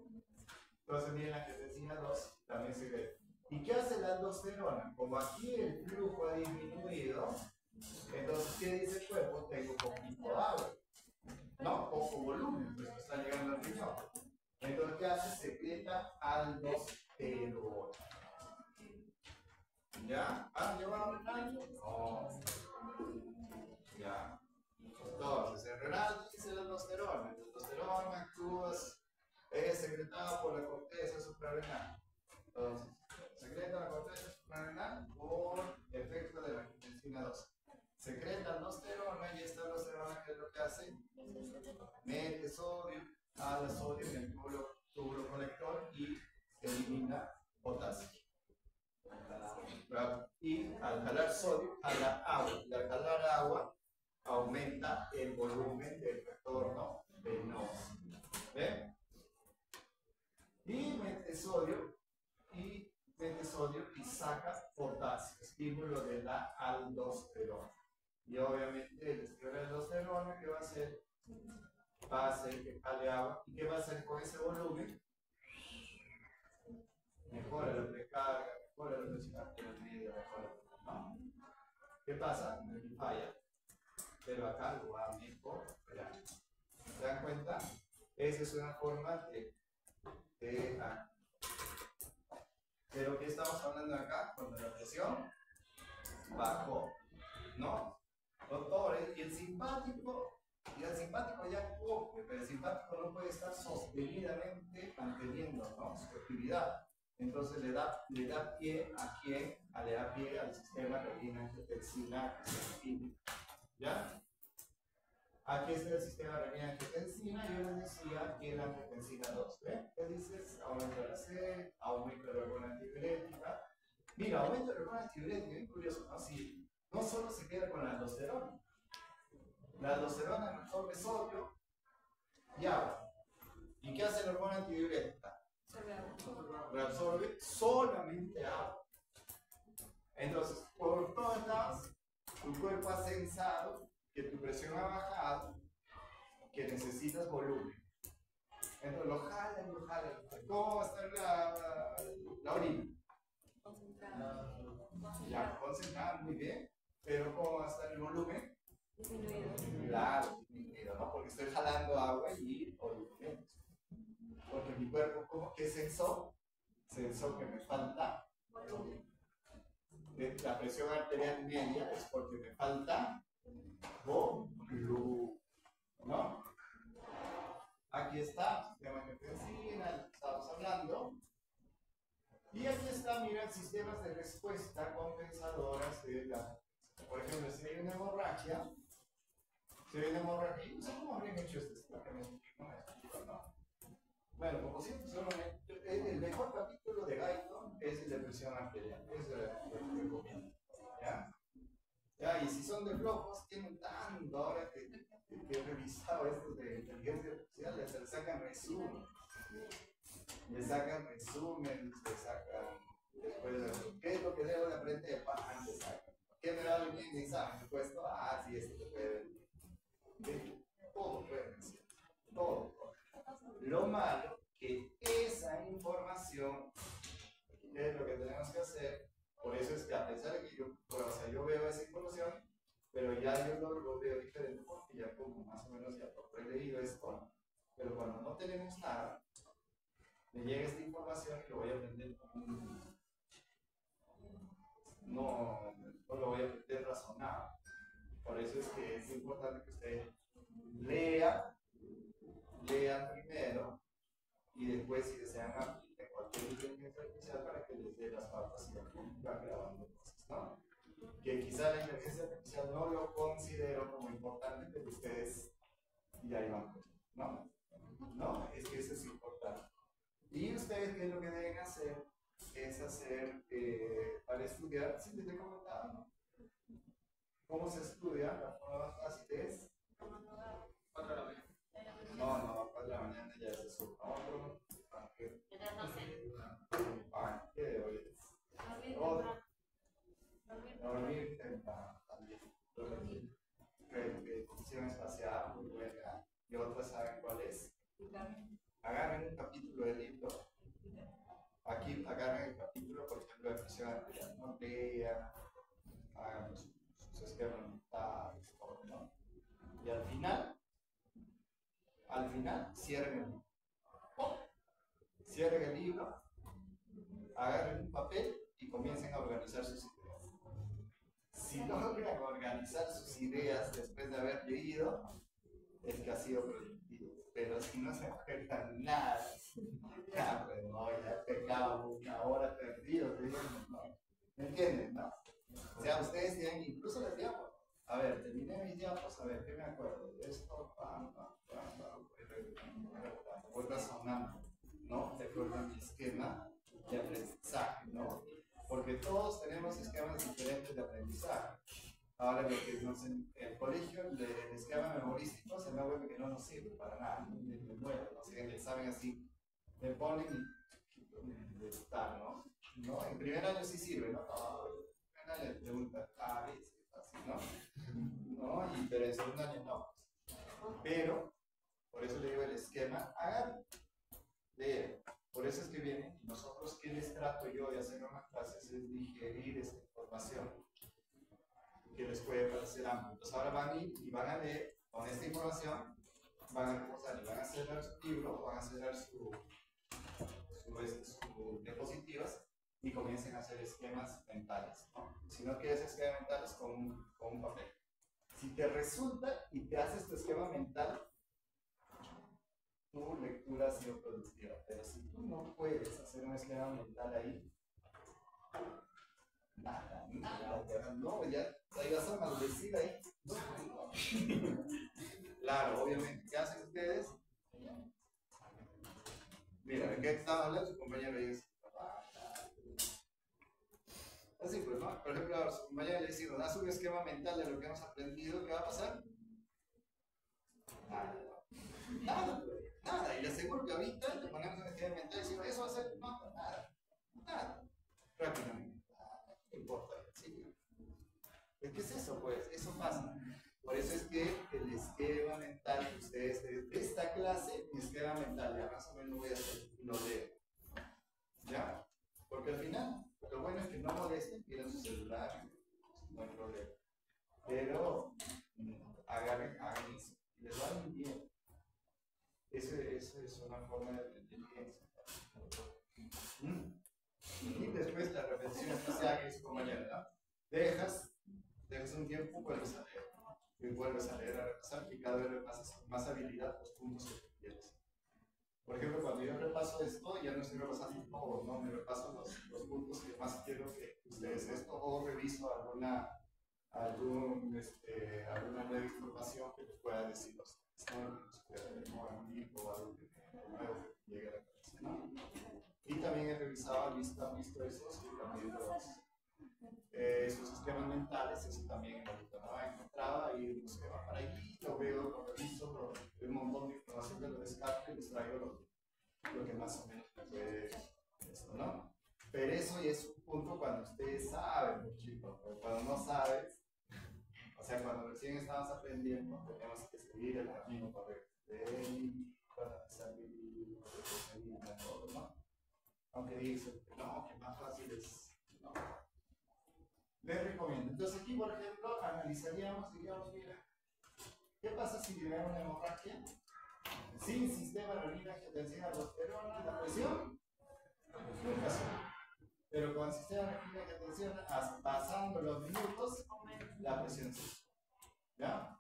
Entonces miren, la angiotensina 2 también se ve. ¿Y qué hace la aldosterona? Como aquí el flujo ha disminuido, entonces ¿qué dice el cuerpo? Tengo poquito agua, no, poco volumen, pues está llegando al riñón. Entonces ¿qué hace? Secreta aldosterona. ¿Ya? ¿Han llevado un año? No. ¿Ya? suprarrenal. Entonces, secreta la corteza suprarrenal por efecto de la angiotensina 2. Secreta aldosterona y esta aldosterona, ¿qué es lo que hace? Mete sodio, jala sodio en el túbulo colector y elimina potasio. Y al jalar sodio, jala agua. Y al jalar agua, aumenta el volumen del retorno venoso. ¿Ven? Y mete sodio y saca potasio, estímulo de la aldosterona. Y obviamente el estímulo de la aldosterona, ¿qué va a hacer? Va a hacer que jale agua. ¿Y qué va a hacer con ese volumen? Mejora la precarga, mejora la presión arterial media, mejora. ¿No? ¿Qué pasa? Aquí falla. Pero acá lo va a mejorar. ¿Se dan cuenta? Esa es una forma de pero ¿qué estamos hablando acá? Cuando la presión bajó, ¿no? Doctores, y el simpático ya actuó, pero el simpático no puede estar sostenidamente manteniendo, ¿no?, su actividad. Entonces le da pie a quién, le da pie al sistema renina-angiotensina, ¿ya? Aquí está el sistema renina-angiotensina. Yo les decía que la angiotensina 2, ¿eh? ¿Qué dices? Aumenta la sed, aumenta la hormona antipirética. Mira, aumenta la hormona antipirética, es curioso, ¿no? Si no solo se queda con la aldosterona. La aldosterona absorbe sodio y agua. ¿Y qué hace la hormona antidiurética? Reabsorbe solamente agua. Entonces, por todas lados, tu cuerpo ha sensado que tu presión ha bajado, que necesitas volumen. Entonces lo jalan. ¿Cómo va a estar la orina? Ya, concentrada, muy bien. Pero ¿cómo va a estar el volumen? Disminuido. Claro, disminuido, ¿no? Porque estoy jalando agua y volumen. Porque mi cuerpo, ¿cómo? ¿Qué sensó? Sensó que me falta volumen. La presión arterial media es porque me falta volumen, ¿no? Aquí está, sistema de angiotensina, estamos hablando. Y aquí está, miren, sistemas de respuesta compensadoras de la. Por ejemplo, si hay una hemorragia, no sé cómo habrían hecho este ¿no? Bueno, como siempre, el mejor capítulo de Guyton es el de presión arterial. Eso es lo que recomiendo. ¿Ya? Y si son de flojos, tienen tanto, ahora que he revisado esto de inteligencia artificial, les sacan resumen. Le sacan después, ¿qué es lo que debo de aprender? Antes sacan. ¿Qué me va bien en el examen? Puesto, sí, esto te puede venir. Todo puede venir. Todo. Lo malo que esa información es lo que tenemos que hacer. Por eso es que a pesar de que yo veo esa información, pero ya yo lo veo diferente porque ya como más o menos ya he leído esto, pero cuando no tenemos nada, me llega esta información y lo voy a aprender. No lo voy a aprender razonado. Por eso es que es importante que ustedes lean primero y después, si desean, apliquen cualquier inteligencia artificial para que les dé las pautas y van grabando cosas, ¿no? Que quizá la inteligencia artificial no lo considero como importante, pero ustedes ya iban, ¿no? No, es que eso es importante. Y ustedes, ¿qué es lo que deben hacer? Es hacer, para estudiar, si les he comentado, ¿no? ¿Cómo se estudia? La forma más fácil es 4 de la mañana. No, 4 de la mañana ya es eso. Otro. ¿Qué de hoy es? Otro. Dormir temprano también. Repetición espaciada, muy buena. Y otra, ¿saben cuál es? Agarren un capítulo del libro. Aquí agarren el capítulo, por ejemplo, de presión arterial. No lean, hagan sus esquemas mentales, todo, ¿no? Y al final, cierren el libro. Cierren el libro, agarren un papel y comiencen a organizar sus ideas. Si logran organizar sus ideas después de haber leído, es que ha sido productivo. pero si no se acuerda nada, ya, pues no, ya he pecado 1 hora perdido, ¿no? ¿Me entienden? ¿No? O sea, ustedes tienen incluso las diapos. A ver, terminé mis diapos, a ver, ¿qué me acuerdo? De esto, voy razonando, ¿no? De acuerdo a mi esquema de aprendizaje, ¿no? Porque todos tenemos esquemas diferentes de aprendizaje. Ahora, lo que nos en el colegio, el esquema memorístico, se me vuelve que no nos sirve para nada. Me muero, no sé, en el examen así, me ponen y tal, ¿no? ¿No? En primer año sí sirve, ¿no? En primer año le preguntan, así, ¿no? ¿No? Pero en segundo año no. Pero, por eso le digo el esquema, hagan, leer. Por eso es que vienen, y nosotros, ¿qué les trato yo de hacer en las clases? Es digerir esta información que les puede parecer amplio. Entonces ahora van a ir y van a leer con esta información, van a reposar y van a cerrar su libro, van a cerrar sus diapositivas y comiencen a hacer esquemas mentales, ¿no? Si no quieres esquemas mentales, con un papel. Si te resulta y te haces tu esquema mental, tu lectura ha sido productiva. Pero si tú no puedes hacer un esquema mental ahí, nada, no, ya ahí vas a maldecir ahí. Claro, obviamente, ¿qué hacen ustedes? Mira, ¿de qué estaba hablando? Su compañero le dice, así pues, ¿no? Por ejemplo, a su compañero le dice, nos das un esquema mental de lo que hemos aprendido, ¿qué va a pasar? Nada, y le aseguro que ahorita le ponemos un esquema mental y decimos, eso va a ser, nada, rápidamente, no importa, sí. ¿Qué es eso? Pues, eso pasa. Por eso es que el esquema mental que ustedes de esta clase, mi esquema mental, ya más o menos voy a hacer, lo leo. ¿Ya? Porque al final, lo bueno es que no molesten, tienen su celular, no hay problema. Pero hagan eso, y les va a ir bien. Esa es una forma de inteligencia. Y después la repetición especial que hizo compañero, ¿no? Dejas un tiempo, vuelves a leer. Y vuelves a leer, a repasar, y cada vez repasas con más habilidad los puntos que quieres. Por ejemplo, cuando yo repaso esto, ya no estoy repasando todo, ¿no? Me repaso los puntos que más quiero que ustedes esto, o reviso alguna nueva información que les pueda decir a ustedes, ¿no? Un libro o algo nuevo que llegue a la cabeza, ¿no? Y también he revisado, visto esos y también esos esquemas mentales, eso también en la computadora encontraba ahí un esquema para allí, lo veo, lo reviso, un montón de información que lo descarto y les traigo lo que más o menos me puede esto, ¿no? Pero eso ya es un punto cuando ustedes saben, chicos, pero cuando no sabes, o sea, cuando recién estamos aprendiendo, tenemos que seguir el camino correcto. Para salir, todo, ¿no? Aunque dicen que no, que más fácil es, no. Les recomiendo. Entonces aquí, por ejemplo, analizaríamos, diríamos, mira, ¿qué pasa si tiene una hemorragia sin sistema renina, angiotensina, aldosterona, la presión? Nunca sube. Pero con sistema renina, angiotensina, pasando los minutos, la presión sube. ¿Ya?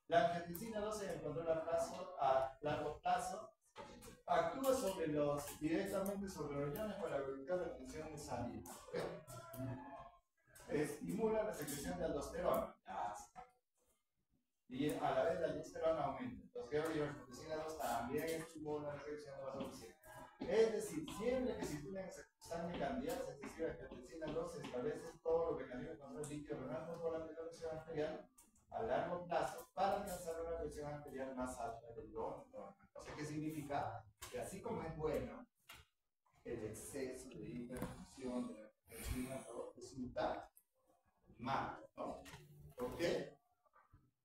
La angiotensina 2 se encontró a largo plazo, actúa directamente sobre los riñones para evitar la tensión de salida. ¿Okay? Estimula la secreción de aldosterona. Y a la vez la aldosterona aumenta. Los que la angiotensina 2 también estimula la secreción de vasopresina. Es decir, siempre que si tú tienes sangre candida, es decir, la angiotensina 2 se establece todo lo que cambia el control líquido renal controla la presión arterial a largo plazo para alcanzar una presión arterial más alta del normal. Entonces, ¿qué significa? Que así como es bueno el exceso de hipertensión de la angiotensina 2 resulta malo, ¿no? ¿Por qué?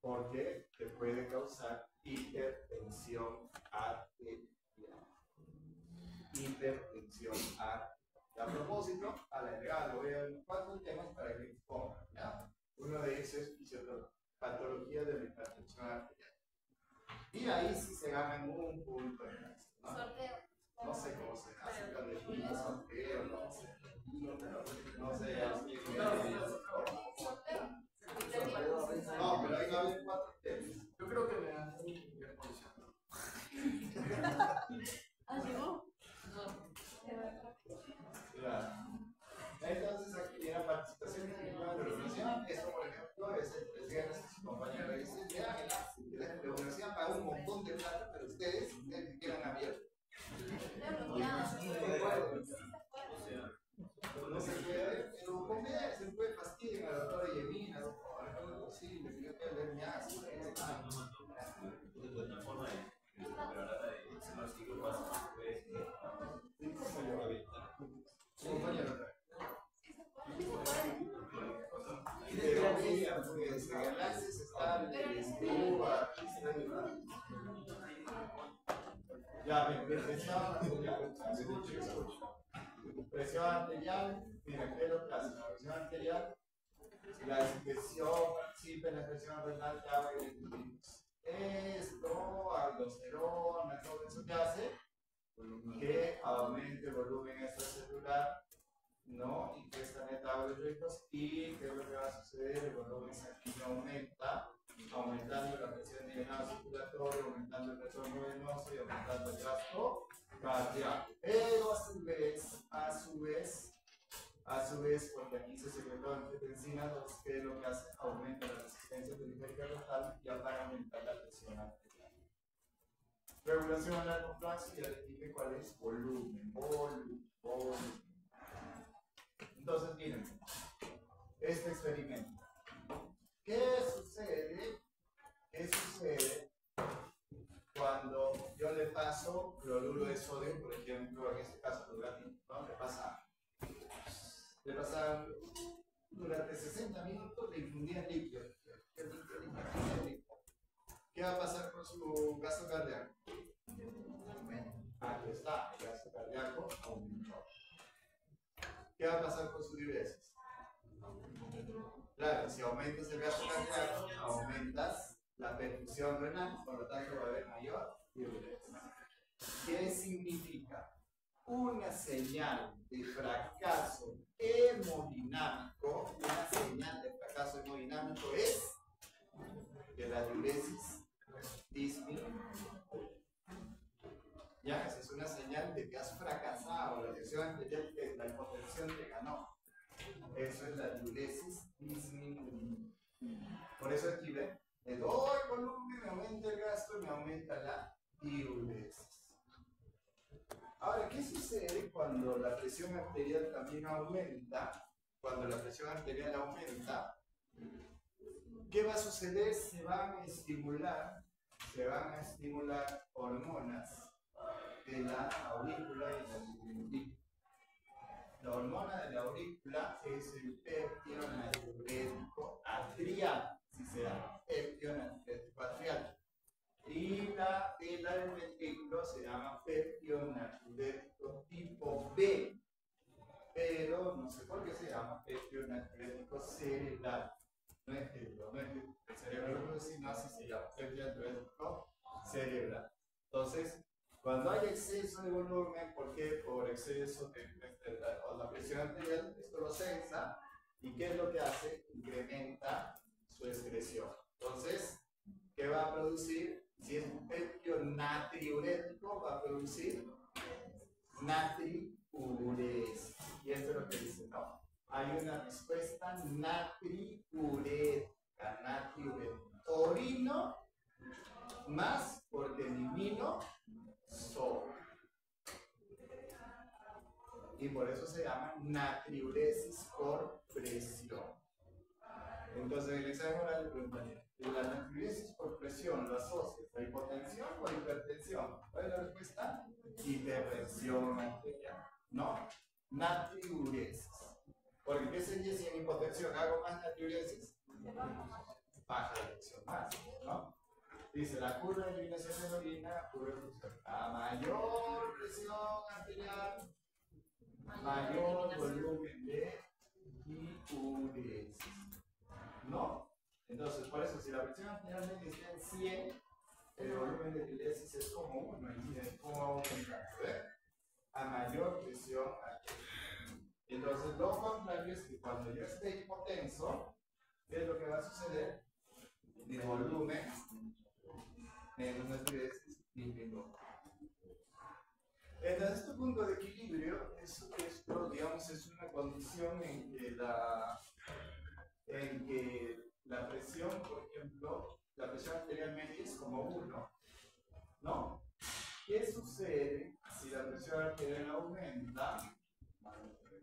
Porque te puede causar hipertensión arterial. Hipertensión arterial. A propósito, a la entrada le voy a dar 4 temas para que pongan, ¿ya? Uno de ellos es patología de la hipertensión arterial. Y ahí sí se ganan un punto en esto, ¿no? Sorteo. No sé cómo se hace, sorteo, no sé. No sé, no, pero ahí va a haber 4 temas. Yo creo que me dan una posición. enfoques en enlaces está ya, presión arterial, mira, ¿qué es lo que hace? La presión arterial, la expresión participa en la presión renal de agua y electrolitos. Esto, aldosterona, todo eso que hace que aumente el volumen extracelular, ¿no? Y que esta metabolitos, y ¿qué es lo que va a suceder? El volumen sanguíneo aumenta, aumentando la presión de llenado circulatorio, aumentando el retorno venoso y aumentando el gasto cardíaco. Pero a su vez, porque aquí se secretó angiotensina, ¿qué es lo que hace? Aumenta la resistencia periférica total y va a aumentar la presión arterial. Regulación a largo plazo, ya les dije cuál es, volumen. Entonces, miren, este experimento. ¿Qué sucede cuando yo le paso cloruro de sodio, por ejemplo, en este caso, ¿no? Le pasa durante 60 minutos, le infundían líquido. ¿Qué va a pasar con su gasto cardíaco? Aquí está, el gasto cardíaco aumentó. ¿Qué va a pasar con su diuresis? Claro, si aumentas el gasto cardíaco, aumentas la perfusión renal, por lo tanto va a haber mayor diuresis. ¿Qué significa? Una señal de fracaso hemodinámico, es que la diuresis disminuye. Ya, esa es una señal de que has fracasado, la presión arterial, la hipotensión te ganó. Eso es la diuresis disminuye. Por eso aquí ven, le doy volumen, me aumenta el gasto, me aumenta la diuresis. Ahora, ¿qué sucede cuando la presión arterial también aumenta? Cuando la presión arterial aumenta, ¿qué va a suceder? Se van a estimular hormonas de la aurícula y la aurícula. La hormona de la aurícula es el péptido natriurético atrial, si se llama, péptido natriurético atrial. Y la del ventrículo se llama péptido natriurético tipo B, pero no sé por qué se llama péptido natriurético cerebral. No es que el cerebro lo produce, sino así se llama péptido natriurético cerebral. Entonces, cuando hay exceso de volumen, ¿por qué? Por exceso de la presión arterial, esto lo sensa, ¿y qué es lo que hace? Incrementa su excreción. Entonces, ¿qué va a producir? Si es un péptido natriurético, va a producir natriuresis. Y esto es lo que dice, ¿no? Hay una respuesta natriurética. Orino más porque elimino sodio. Y por eso se llama natriuresis por presión. Entonces, en el examen oral le preguntaría, ¿la natriuresis por presión lo asocias a hipotensión o a hipertensión? ¿Cuál es la respuesta? Hipertensión arterial. No, natriuresis. Porque ¿qué sería si en hipotensión hago más natriuresis? Baja la presión más, ¿no? Dice, la curva de eliminación de orina, a mayor presión arterial, mayor volumen de diuresis. ¿No? Entonces, por eso, si la presión arterial media está en 100, el volumen de diuresis es como 1, y es como aumentando, ¿eh? A mayor presión arterial. Entonces, lo contrario es que cuando yo esté hipotenso, ¿qué es lo que va a suceder? Mi volumen menos la diuresis disminuye. Entonces, este punto de equilibrio, esto, digamos, es una condición en que la presión, por ejemplo, la presión arterial media es como 1, ¿no? ¿Qué sucede si la presión arterial aumenta?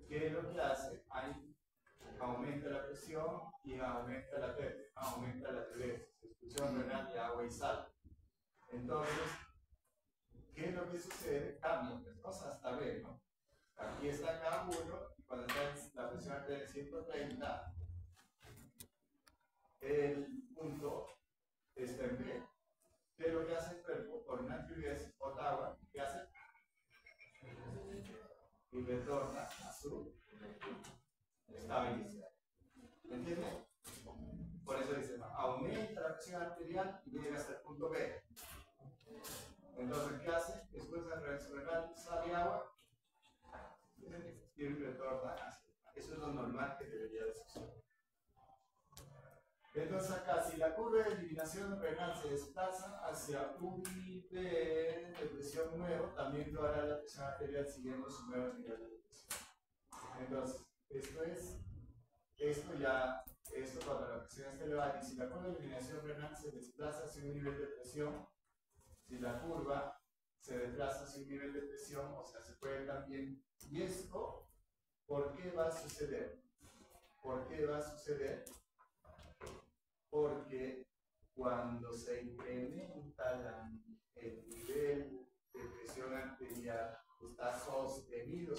¿Qué es lo que hace? Ahí aumenta la presión y aumenta la diuresis, expulsión renal de agua y sal. Entonces, ¿qué es lo que sucede? Cambian las cosas hasta ver, ¿no? Aquí está K1 y cuando está la presión arterial en 130, presión arterial y llega hasta el punto B. Entonces, ¿qué hace? Después de la reacción renal, sale agua y retorna hacia el mar. Eso es lo normal que debería de suceder. Entonces acá, si la curva de eliminación renal se desplaza hacia un nivel de presión nuevo, también lo hará la presión arterial siguiendo su nuevo nivel de presión. Entonces, esto cuando la presión está elevada, y si la curva de eliminación renal se desplaza hacia un nivel de presión, si la curva se desplaza hacia un nivel de presión, o sea, se puede también, y esto, ¿por qué va a suceder? ¿Por qué va a suceder? Porque cuando se incrementa el nivel de presión arterial, está sostenido,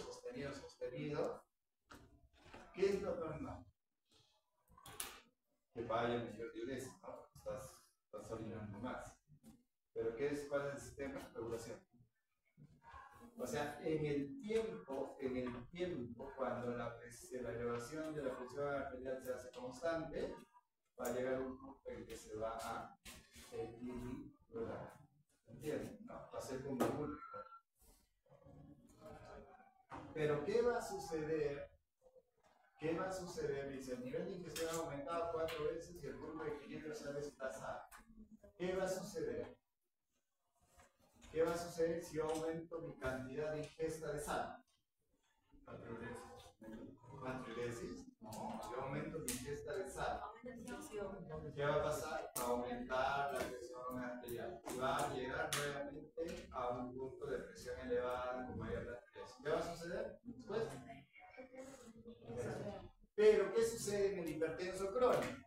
¿qué es lo normal? Que vaya mayor diuresis, ¿no? Estás orinando más. ¿Pero cuál es el sistema de regulación? O sea, en el tiempo, cuando la elevación de la presión arterial se hace constante, va a llegar un punto en que se va a equilibrar. ¿Entienden? ¿No? Va a ser como un... Pero ¿qué va a suceder? Dice, el nivel de ingestión ha aumentado 4 veces y el punto de equilibrio se ha desplazado. ¿Qué va a suceder? ¿Qué va a suceder si yo aumento mi cantidad de ingesta de sal? ¿Natriuresis? No, yo aumento mi ingesta de sal. ¿Qué va a pasar? A aumentar la presión arterial. Y va a llegar nuevamente a un punto de presión elevada con mayor natriuresis. ¿Qué va a suceder después? Pero, ¿qué sucede en el hipertenso crónico?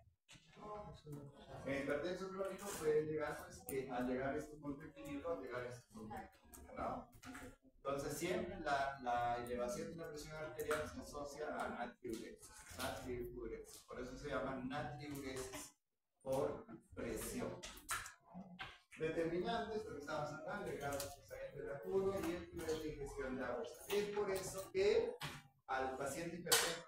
En el hipertenso crónico puede llegar, pues, que al llegar a este punto de equilibrio, llegar a este punto de equilibrio, ¿no? Entonces, siempre la elevación de la presión arterial se asocia a natriuresis. Por eso se llama natriuresis por presión. Determinantes, lo que estamos hablando, el grado de procesamiento de la curva y el nivel de ingestión de agua. Es por eso que al paciente hipertenso